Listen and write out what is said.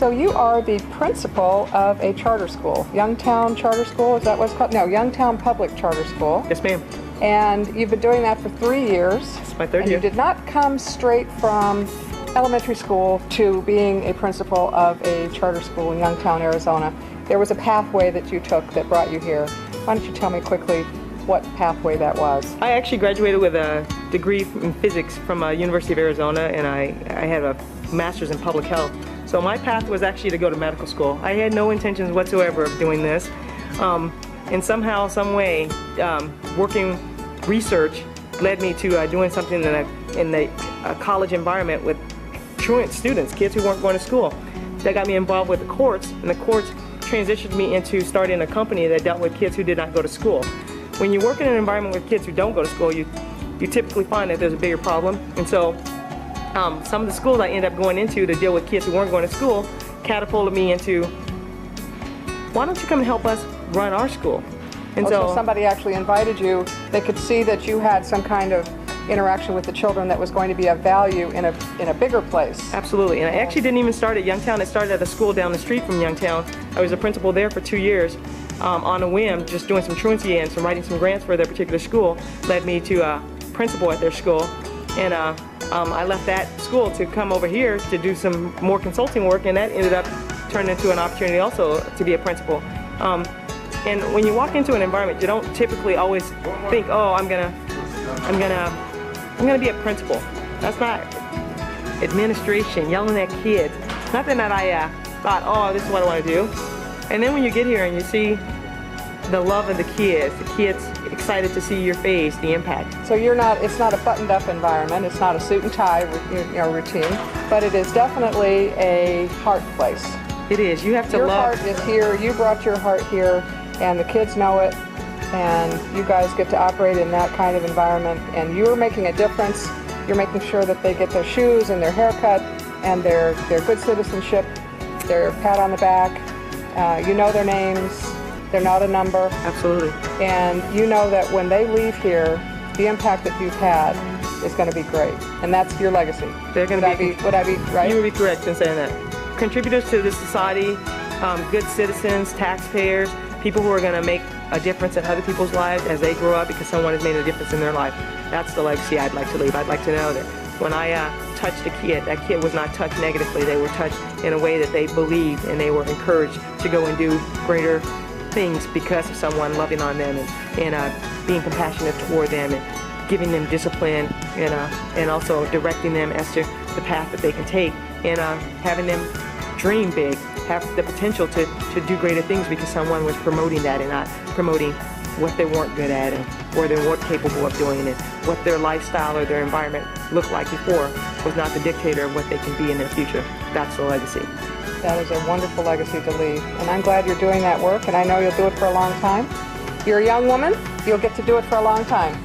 So you are the principal of a charter school, Youngtown Charter School, is that what it's called? No, Youngtown Public Charter School. Yes, ma'am. And you've been doing that for 3 years. It's my third and year. You did not come straight from elementary school to being a principal of a charter school in Youngtown, Arizona. There was a pathway that you took that brought you here. Why don't you tell me quickly what pathway that was? I actually graduated with a degree in physics from University of Arizona, and I had a master's in public health. So my path was actually to go to medical school. I had no intentions whatsoever of doing this. And somehow, some way, working research led me to doing something in the college environment with truant students, kids who weren't going to school. That got me involved with the courts, and the courts transitioned me into starting a company that dealt with kids who did not go to school. When you work in an environment with kids who don't go to school, you typically find that there's a bigger problem. And so some of the schools I ended up going into to deal with kids who weren't going to school catapulted me into, why don't you come and help us run our school? And so somebody actually invited you. They could see that you had some kind of interaction with the children that was going to be of value in a bigger place. Absolutely, and I actually didn't even start at Youngtown. I started at a school down the street from Youngtown. I was a principal there for 2 years. On a whim, just doing some truancy and writing some grants for their particular school led me to principal at their school. And I left that school to come over here to do some more consulting work, and that ended up turning into an opportunity also to be a principal. And when you walk into an environment, you don't typically always think, oh, I'm gonna be a principal. That's not administration, yelling at kids. Nothing that I thought, oh, this is what I want to do. And then when you get here and you see the love of the kids excited to see your face, the impact. So it's not a buttoned up environment, it's not a suit and tie routine, but it is definitely a heart place. It is. You have to love. Your love. heart is here, you brought your heart here, and the kids know it, and you guys get to operate in that kind of environment, and you're making a difference. You're making sure that they get their shoes and their haircut and their good citizenship, their pat on the back. You know their names. They're not a number. Absolutely. And you know that when they leave here, the impact that you've had is going to be great. And that's your legacy. They're going to be. Would I be right? You would be correct in saying that. Contributors to this society, good citizens, taxpayers, people who are going to make a difference in other people's lives as they grow up because someone has made a difference in their life. That's the legacy I'd like to leave. I'd like to know that when I touched a kid, that kid was not touched negatively. They were touched in a way that they believed, and they were encouraged to go and do greater things because of someone loving on them and being compassionate toward them and giving them discipline and also directing them as to the path that they can take and having them dream big, have the potential to do greater things because someone was promoting that and not promoting what they weren't good at and or they weren't capable of doing and what their lifestyle or their environment looked like before was not the dictator of what they can be in their future. That's the legacy. That is a wonderful legacy to leave, and I'm glad you're doing that work, and I know you'll do it for a long time. You're a young woman, you'll get to do it for a long time.